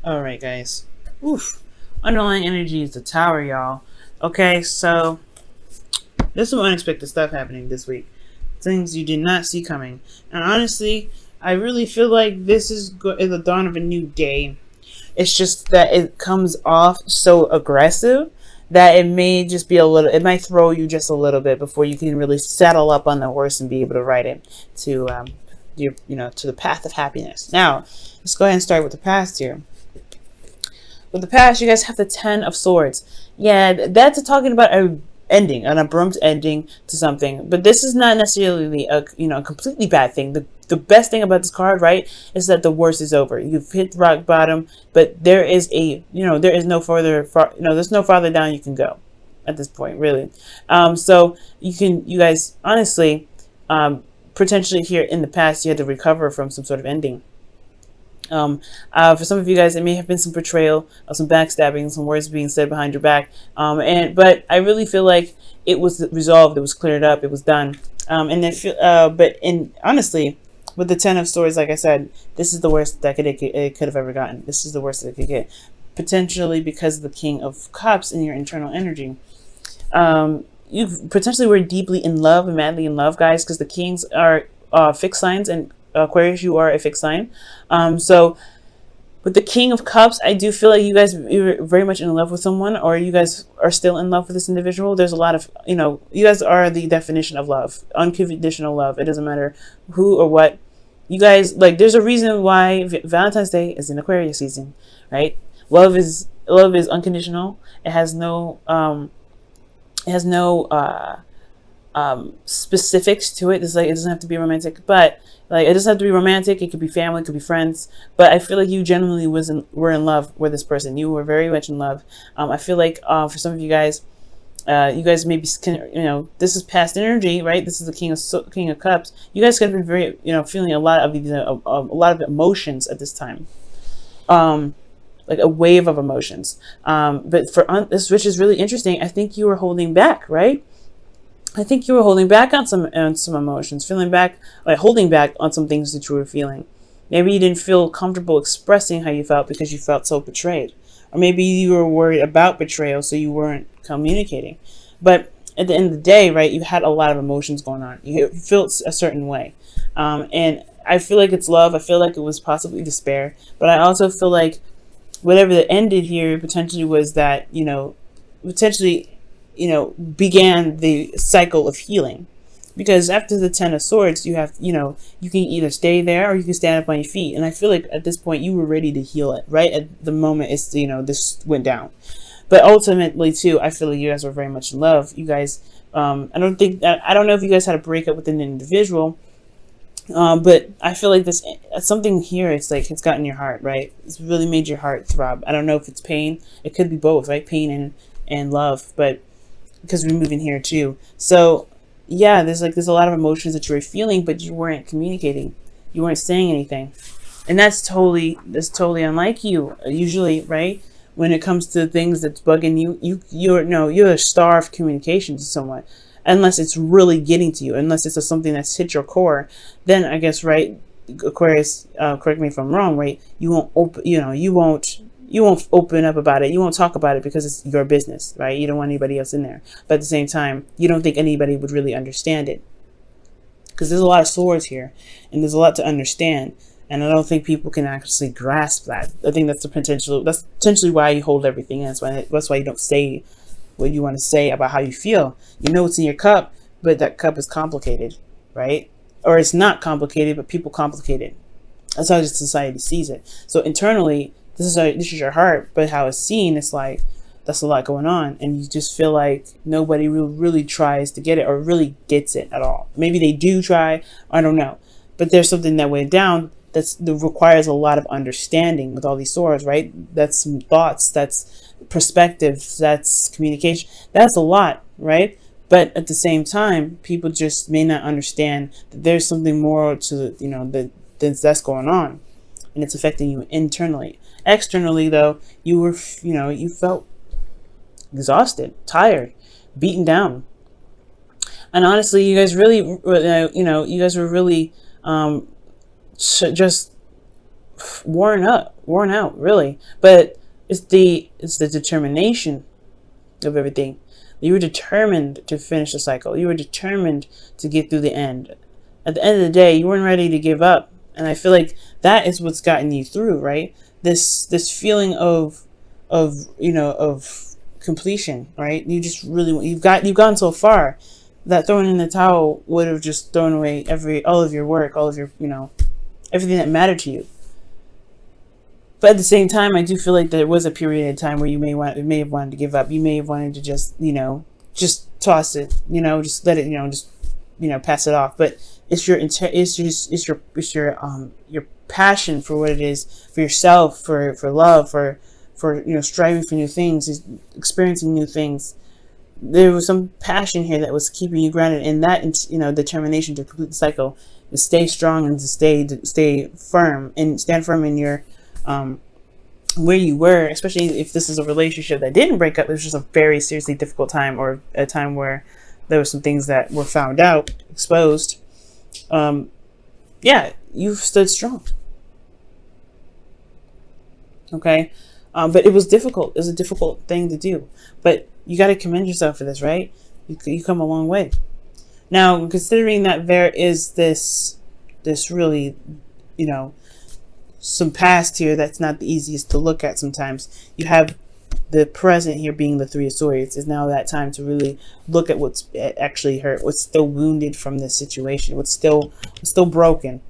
Alright, guys. Oof. Underlying energy is the tower, y'all. Okay, so there's some unexpected stuff happening this week. Things you did not see coming. And honestly, I really feel like this is the dawn of a new day. It's just that it comes off so aggressive that it may just be a little, it might throw you just a little bit before you can really settle up on the horse and be able to ride it to, to the path of happiness. Now, let's go ahead and start with the past here. With the past, you guys have the Ten of Swords. Yeah, that's talking about a ending, an abrupt ending to something. But this is not necessarily a completely bad thing. The best thing about this card, right, is that the worst is over. You've hit rock bottom, but there is there is no there's no farther down you can go at this point, really. So you guys honestly, potentially here in the past, you had to recover from some sort of ending. For some of you guys, it may have been some betrayal, some backstabbing, some words being said behind your back. But I really feel like it was resolved, it was cleared up, it was done. Honestly, with the Ten of Swords, like I said, this is the worst that it could have ever gotten. This is the worst that it could get, potentially because of the King of Cups in your internal energy. You potentially were deeply in love and madly in love, guys, because the Kings are fixed signs, and Aquarius, you are a fixed sign. So with the King of Cups, I do feel like you guys are very much in love with someone, or you guys are still in love with this individual. There's a lot of, you guys are the definition of love, unconditional love. It doesn't matter who or what. You guys, like, there's a reason why Valentine's Day is in Aquarius season, right? Love is unconditional. It has no specifics to it. It's like, it doesn't have to be romantic, but like, it doesn't have to be romantic. It could be family, it could be friends. But I feel like you genuinely were in love with this person. You were very much in love. I feel like for some of you guys maybe this is past energy, right? This is the King of Cups. You guys could have been very feeling a lot of these a lot of emotions at this time. Like a wave of emotions. But for this, which is really interesting, I think you were holding back, right? I think you were holding back on some emotions, holding back on some things that you were feeling. Maybe you didn't feel comfortable expressing how you felt because you felt so betrayed. Or maybe you were worried about betrayal, so you weren't communicating. But at the end of the day, right, you had a lot of emotions going on. You felt a certain way. And I feel like it's love. I feel like it was possibly despair. But I also feel like whatever that ended here potentially was that, began the cycle of healing. Because after the Ten of Swords, you have, you can either stay there or you can stand up on your feet. And I feel like at this point you were ready to heal it, right? At the moment it's, this went down. But ultimately too, I feel like you guys were very much in love. You guys, I don't know if you guys had a breakup with an individual, but I feel like this, something here, it's like, it's gotten your heart, right? It's really made your heart throb. I don't know if it's pain. It could be both, right? Pain and love, but because we're moving here too. So yeah, there's a lot of emotions that you were feeling, but you weren't communicating. You weren't saying anything. And that's totally unlike you, usually, right? When it comes to things that's bugging you, you're a star of communication to someone. Unless it's really getting to you, unless it's something that's hit your core, then I guess, right, Aquarius, correct me if I'm wrong, right? You won't open up about it. You won't talk about it because it's your business, right? You don't want anybody else in there. But at the same time, you don't think anybody would really understand it. Because there's a lot of swords here, and there's a lot to understand. And I don't think people can actually grasp that. I think that's potentially why you hold everything in. That's why you don't say what you want to say about how you feel. You know it's in your cup, but that cup is complicated, right? Or it's not complicated, but people complicate it. That's how society sees it. So internally, this is your heart, but how it's seen, it's like, that's a lot going on, and you just feel like nobody really tries to get it or really gets it at all. Maybe they do try, I don't know, but there's something that went down that requires a lot of understanding with all these swords, right? That's some thoughts, that's perspective, that's communication, that's a lot, right? But at the same time, people just may not understand that there's something more to that's going on, and it's affecting you internally. Externally, though, you felt exhausted, tired, beaten down. And honestly, you guys really, you guys were really just worn out, really. But it's the determination of everything. You were determined to finish the cycle. You were determined to get through the end. At the end of the day, you weren't ready to give up. And I feel like that is what's gotten you through, right? This feeling of completion, right? You just really, you've gone so far that throwing in the towel would have just thrown away all of your work, all of your, everything that mattered to you. But at the same time, I do feel like there was a period of time where you may have wanted to give up. You may have wanted to just toss it, just let it, pass it off. But it's your passion for what it is, for yourself, for love, for striving for new things, experiencing new things. There was some passion here that was keeping you grounded, and that determination to complete the cycle, to stay strong and to stay firm and stand firm in your where you were, especially if this is a relationship that didn't break up. It was just a very seriously difficult time, or a time where there were some things that were found out, exposed. Yeah, you've stood strong. Okay. But it was difficult. It was a difficult thing to do, but you got to commend yourself for this, right? You come a long way. Now, considering that there is this really, some past here that's not the easiest to look at sometimes. You have the present here being the Three of Swords. Is now that time to really look at what's actually hurt, what's still wounded from this situation, what's still broken.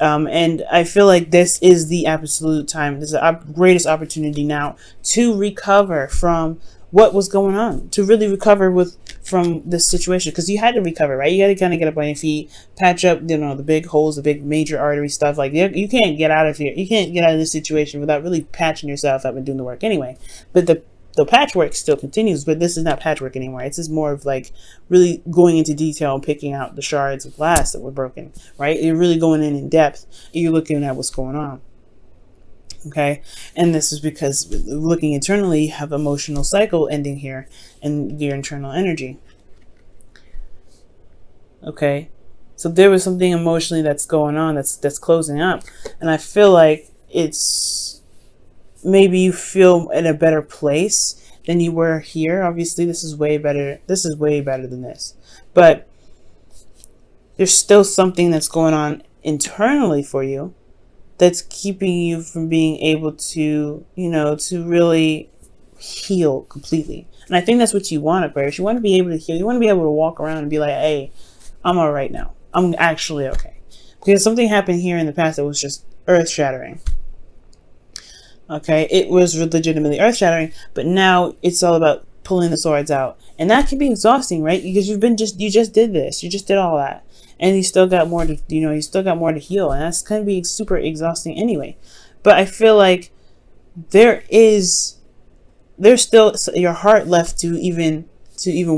And I feel like this is the absolute time. This is the greatest opportunity now to recover from what was going on, to really recover from this situation, because you had to recover, right? You got to kind of get up on your feet, patch up, the big holes, the big major artery stuff. Like, you can't get out of here. You can't get out of this situation without really patching yourself up and doing the work anyway. But the patchwork still continues, but this is not patchwork anymore. It's just more of like really going into detail and picking out the shards of glass that were broken, right? You're really going in depth, and you're looking at what's going on. Okay, and this is because looking internally, you have emotional cycle ending here and your internal energy. Okay, so there was something emotionally that's going on, that's closing up, and I feel like it's maybe you feel in a better place than you were here. Obviously, this is way better. This is way better than this, but there's still something that's going on internally for you that's keeping you from being able to, to really heal completely. And I think that's what you want, Aquarius. You want to be able to heal. You want to be able to walk around and be like, hey, I'm all right now. I'm actually okay. Because something happened here in the past that was just earth-shattering. Okay, it was legitimately earth-shattering, but now it's all about pulling the swords out. And that can be exhausting, right? Because you just did this. You just did all that. And you still got more to, you still got more to heal. And that's going to be super exhausting anyway. But I feel like there's still your heart left to even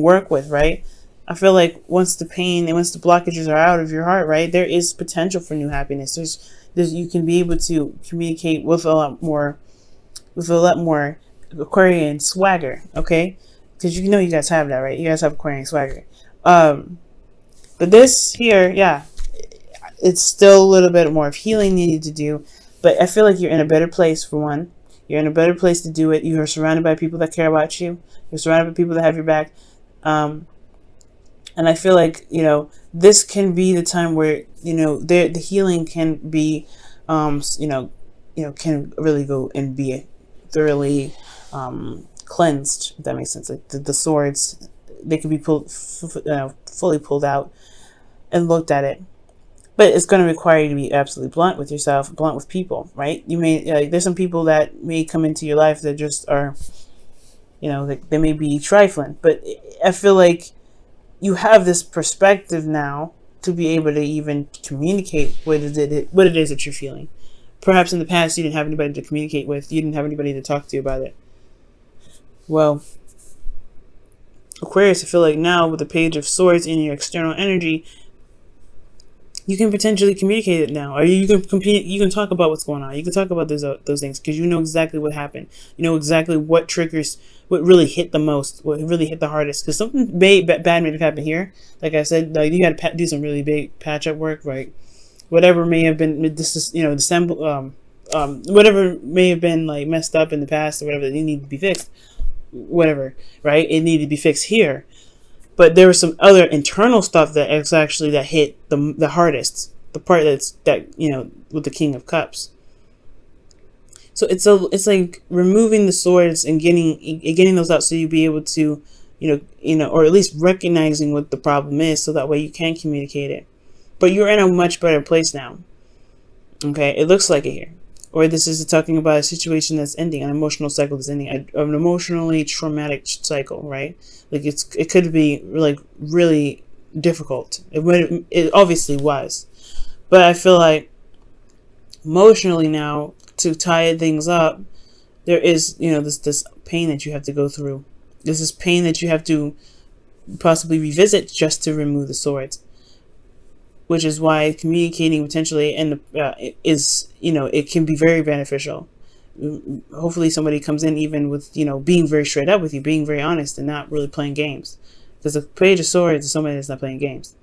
work with, right? I feel like once the pain and once the blockages are out of your heart, right, there is potential for new happiness. There's you can be able to communicate with a lot more Aquarian swagger, okay? Because you guys have that, right? You guys have Aquarian swagger. But this here, yeah, it's still a little bit more of healing needed to do. But I feel like you're in a better place, for one. You're in a better place to do it. You are surrounded by people that care about you. You're surrounded by people that have your back. And I feel like, this can be the time where, the healing can be, can really go and be thoroughly cleansed, if that makes sense. Like the swords, they can be fully pulled out and looked at it. But it's going to require you to be absolutely blunt with yourself, blunt with people, right? You may, there's some people that may come into your life that just are, they may be trifling. But I feel like you have this perspective now to be able to even communicate what it is that you're feeling. Perhaps in the past you didn't have anybody to communicate with. You didn't have anybody to talk to about it. Well, Aquarius, I feel like now with the Page of Swords in your external energy, you can potentially communicate it now, or you can talk about what's going on. You can talk about those things because you know exactly what happened. You know exactly what triggers, what really hit the most, what really hit the hardest. Because something bad may have happened here. Like I said, like you got to do some really big patch-up work, right? Whatever may have been, this is the whatever may have been like messed up in the past or whatever that need to be fixed, whatever, right? It needed to be fixed here. But there was some other internal stuff that actually that hit the hardest, the part that with the King of Cups. So it's like removing the swords and getting those out, so you'll be able to or at least recognizing what the problem is, so that way you can communicate it. But you're in a much better place now. Okay, it looks like it here. Or this is talking about a situation that's ending, an emotional cycle that's ending, an emotionally traumatic cycle, right? Like it could be like really difficult. It obviously was, but I feel like emotionally now, to tie things up, there is this pain that you have to go through. There's this pain that you have to possibly revisit just to remove the swords. Which is why communicating potentially it can be very beneficial. Hopefully somebody comes in even with being very straight up with you, being very honest, and not really playing games. Because the Page of Swords is somebody that's not playing games.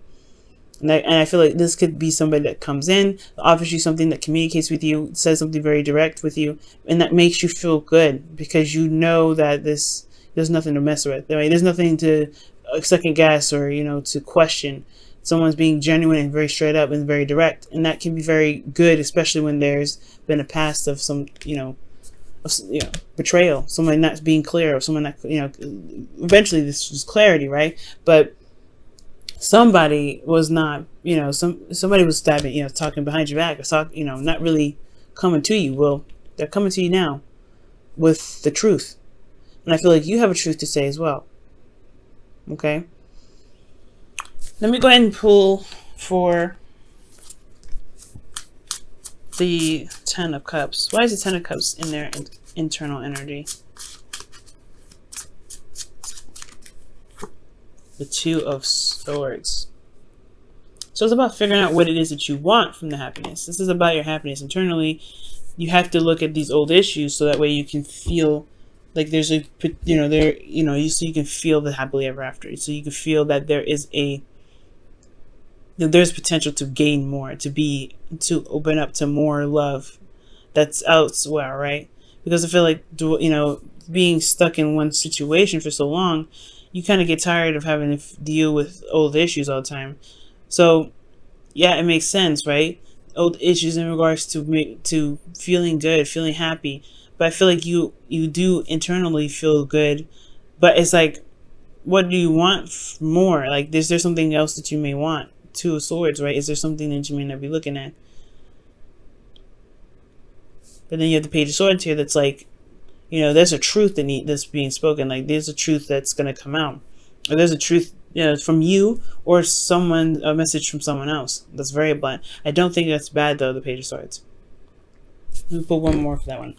And I feel like this could be somebody that comes in, offers you something, that communicates with you, says something very direct with you, and that makes you feel good, because you know that there's nothing to mess with. Right? There's nothing to second guess or to question. Someone's being genuine and very straight up and very direct, and that can be very good, especially when there's been a past of some betrayal, someone not being clear, or someone that eventually this was clarity, right? But somebody was not, somebody was stabbing, talking behind your back, or not really coming to you. Well, they're coming to you now with the truth, and I feel like you have a truth to say as well. Okay. Let me go ahead and pull for the Ten of Cups. Why is the Ten of Cups in their internal energy? The Two of Swords. So it's about figuring out what it is that you want from the happiness. This is about your happiness internally. You have to look at these old issues, so that way you can feel like there's so you can feel the happily ever after. So you can feel that there's potential to gain more, to open up to more love that's elsewhere, right? Because I feel like being stuck in one situation for so long, you kind of get tired of having to deal with old issues all the time. So yeah, it makes sense, right? Old issues in regards to feeling good, feeling happy. But I feel like you do internally feel good, but it's like, what do you want more? Like, is there something else that you may want? Two of Swords, right? Is there something that you may not be looking at? But then you have the Page of Swords here that's like, there's a truth that's being spoken. Like, there's a truth that's going to come out. Or there's a truth from you, or a message from someone else. That's very blunt. I don't think that's bad, though, the Page of Swords. Let me pull one more for that one.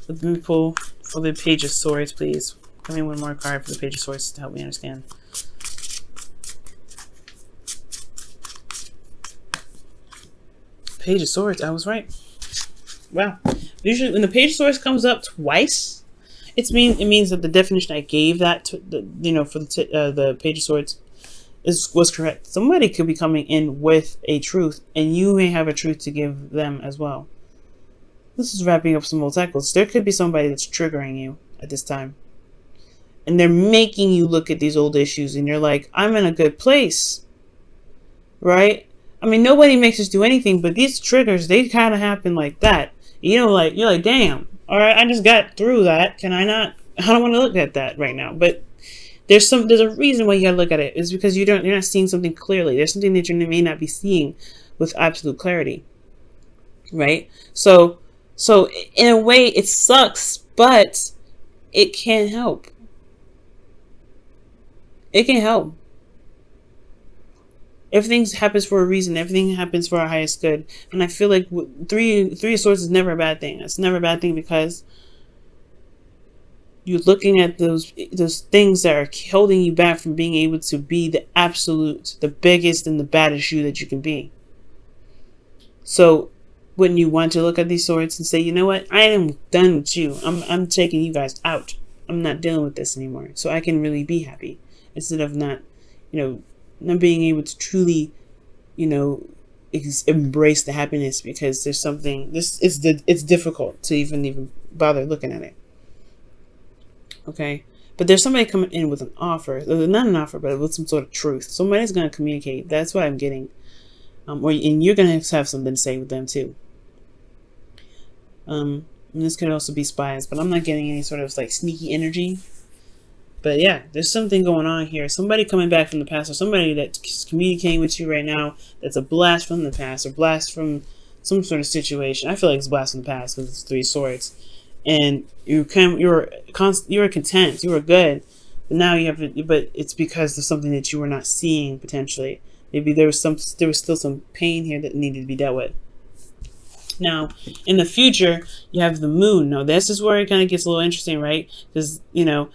Let me pull for the Page of Swords, please. Give me one more card for the Page of Swords to help me understand. Page of Swords, I was right. Wow. Usually when the Page of Swords comes up twice, it means that the definition I gave that to for the Page of Swords was correct. Somebody could be coming in with a truth, and you may have a truth to give them as well. This is wrapping up some old cycles. There could be somebody that's triggering you at this time, and they're making you look at these old issues, and you're like, I'm in a good place, right? I mean, nobody makes us do anything, but these triggers, they kind of happen like that. You're like, damn, all right, I just got through that. Can I not? I don't want to look at that right now. But there's a reason why you gotta look at it. It's because you're not seeing something clearly. There's something that you may not be seeing with absolute clarity, right? So in a way, it sucks, but it can help. It can help. Everything happens for a reason. Everything happens for our highest good. And I feel like three of Swords is never a bad thing. It's never a bad thing, because you're looking at those things that are holding you back from being able to be the absolute, the biggest and the baddest you that you can be. So wouldn't you want to look at these swords and say, you know what? I am done with you. I'm taking you guys out. I'm not dealing with this anymore. So I can really be happy, instead of not being able to truly, embrace the happiness, because there's something, it's difficult to even bother looking at it. Okay. But there's somebody coming in with an offer, not an offer, but with some sort of truth. Somebody's going to communicate. That's what I'm getting. And you're going to have something to say with them too. And this could also be spies, but I'm not getting any sort of like sneaky energy. But yeah, there's something going on here. Somebody coming back from the past, or somebody that's communicating with you right now that's a blast from the past, or blast from some sort of situation. I feel like it's blast from the past because it's 3 swords. And you were content, you were good, but now you have, but it's because of something that you were not seeing potentially. Maybe there was still some pain here that needed to be dealt with. Now, in the future, you have the moon. Now, this is where it kind of gets a little interesting, right? Because, you know,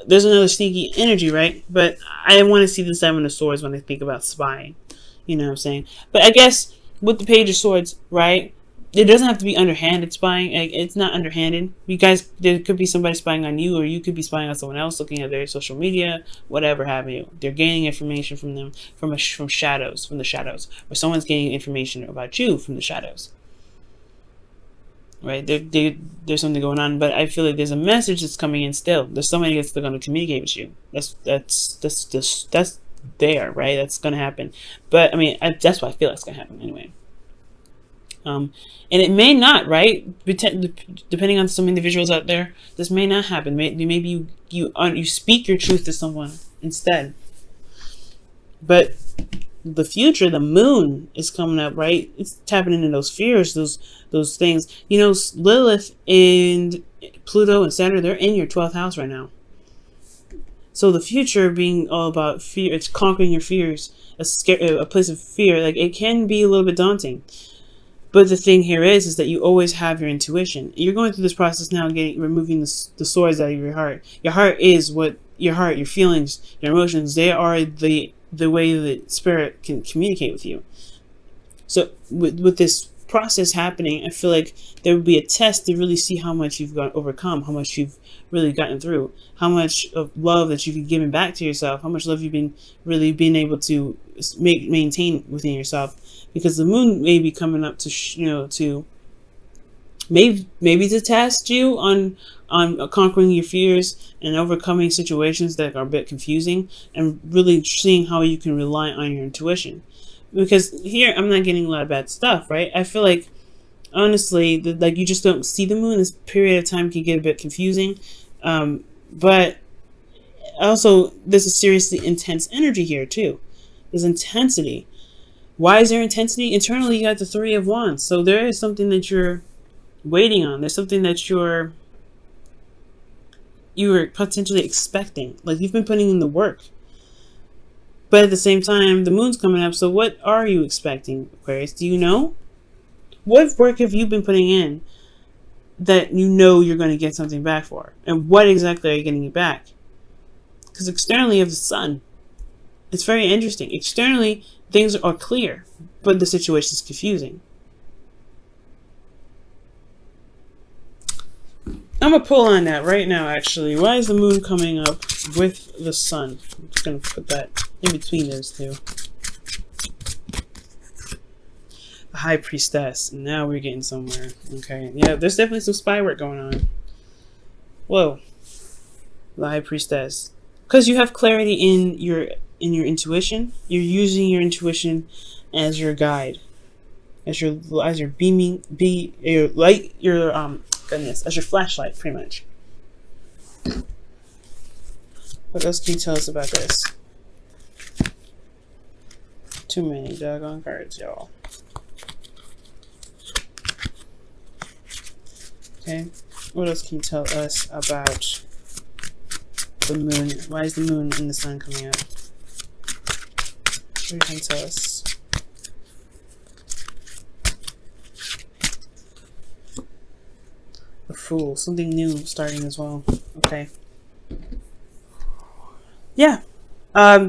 there's another sneaky energy, right? But I want to see the 7 of Swords when I think about spying. You know what I'm saying? But I guess with the Page of Swords, right? It doesn't have to be underhanded spying. It's not underhanded. You guys, there could be somebody spying on you, or you could be spying on someone else, looking at their social media, whatever have you. They're gaining information from them, from the shadows, or someone's gaining information about you from the shadows. Right? There's something going on, but I feel like there's a message that's coming in still. There's somebody that's going to communicate with you. That's there, right? That's going to happen. But I mean, that's what I feel like it's going to happen anyway. And it may not, right? Depending on some individuals out there, this may not happen. Maybe you speak your truth to someone instead. But the future, the moon is coming up, right? It's tapping into those fears, those things. You know, Lilith and Pluto and Saturn, they're in your 12th house right now. So the future being all about fear, it's conquering your fears, a place of fear. Like, it can be a little bit daunting. But the thing here is that you always have your intuition. You're going through this process now, removing the swords out of your heart. Your heart is what your feelings, your emotions, they are the way that spirit can communicate with you. So with this process happening, I feel like there would be a test to really see how much you've overcome, how much you've really gotten through, how much of love that you've given back to yourself, how much love you've been able to maintain within yourself. Because the moon may be coming up to maybe to test you on conquering your fears and overcoming situations that are a bit confusing, and really seeing how you can rely on your intuition. Because here I'm not getting a lot of bad stuff, right? I feel like, honestly, like, you just don't see the moon. This period of time can get a bit confusing, but also there's a seriously intense energy here too. There's intensity. Why is there intensity? Internally, you got the 3 of Wands. So there is something that you're waiting on. There's something that you were potentially expecting. Like, you've been putting in the work. But at the same time, the moon's coming up. So what are you expecting, Aquarius? Do you know? What work have you been putting in that you know you're going to get something back for? And what exactly are you getting it back? Because externally, you have the sun. It's very interesting. Externally, things are clear, but the situation is confusing. I'm going to pull on that right now, actually. Why is the moon coming up with the sun? I'm just going to put that in between those two. The High Priestess. Now we're getting somewhere. Okay. Yeah, there's definitely some spy work going on. Whoa. The High Priestess. Because you have clarity in your intuition. You're using your intuition as your guide, as your beaming, your light, as your flashlight, pretty much. What else can you tell us about this? Too many doggone cards, y'all. Okay, what else can you tell us about the moon? Why is the moon and the sun coming up? What can you tell us? The Fool. Something new starting as well. Okay. Yeah.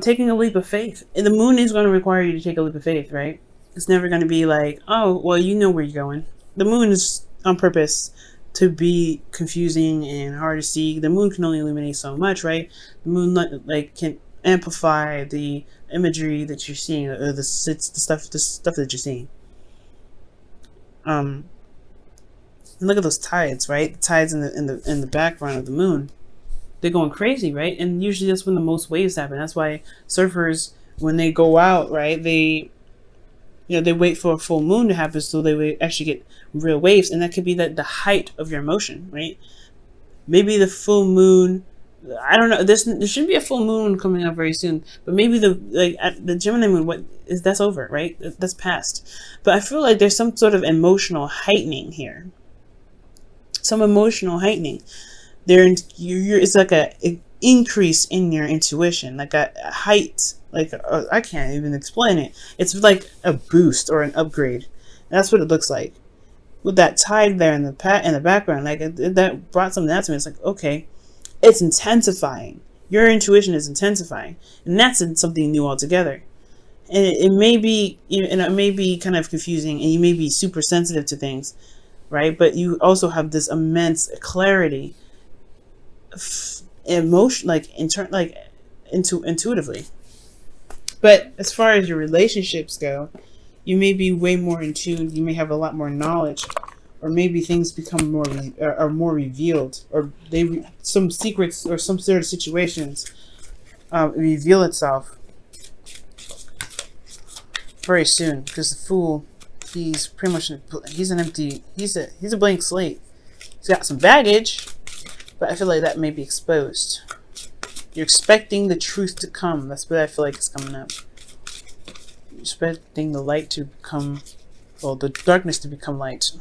Taking a leap of faith. And the moon is going to require you to take a leap of faith, right? It's never going to be like, oh, well, you know where you're going. The moon is on purpose to be confusing and hard to see. The moon can only illuminate so much, right? The moon, like, can amplify the imagery that you're seeing, or the stuff that you're seeing. And look at those tides, right? The tides in the background of the moon. They're going crazy, right? And usually that's when the most waves happen. That's why surfers, when they go out, right, they wait for a full moon to happen so they actually get real waves, and that could be the height of your emotion, right? Maybe the full moon, I don't know. There should be a full moon coming up very soon, but maybe the Gemini moon, that's over, right? That's past. But I feel like there's some sort of emotional heightening here. Some emotional heightening. It's like an increase in your intuition, like a height. Like I can't even explain it. It's like a boost or an upgrade. That's what it looks like. With that tide there in the background, like that brought something out to me. It's like, okay, it's intensifying. Your intuition is intensifying, and that's something new altogether. And it may be, and it may be kind of confusing, and you may be super sensitive to things, right? But you also have this immense clarity, emotion, intuitively. But as far as your relationships go, you may be way more in tune. You may have a lot more knowledge, or maybe things become more revealed, or some secrets or some sort of situations reveal itself very soon. Because the Fool, he's pretty much he's a blank slate. He's got some baggage, but I feel like that may be exposed. You're expecting the truth to come. That's what I feel like is coming up. You're expecting the light to become, well, the darkness to become light.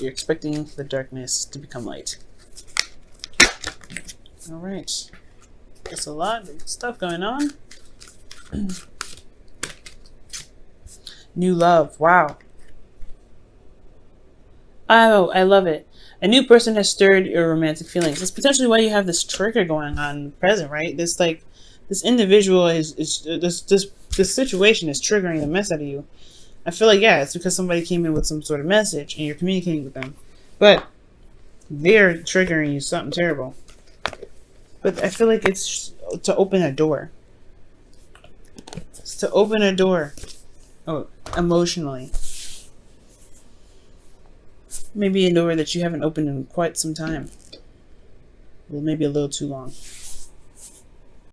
You're expecting the darkness to become light. Alright. There's a lot of stuff going on. New love. Wow. Oh, I love it. A new person has stirred your romantic feelings. That's potentially why you have this trigger going on in the present, right? This individual this situation is triggering the mess out of you. I feel like, yeah, it's because somebody came in with some sort of message and you're communicating with them. But they're triggering you something terrible. But I feel like it's to open a door. It's to open a door. Oh, emotionally. Maybe a door that you haven't opened in quite some time. Well, maybe a little too long.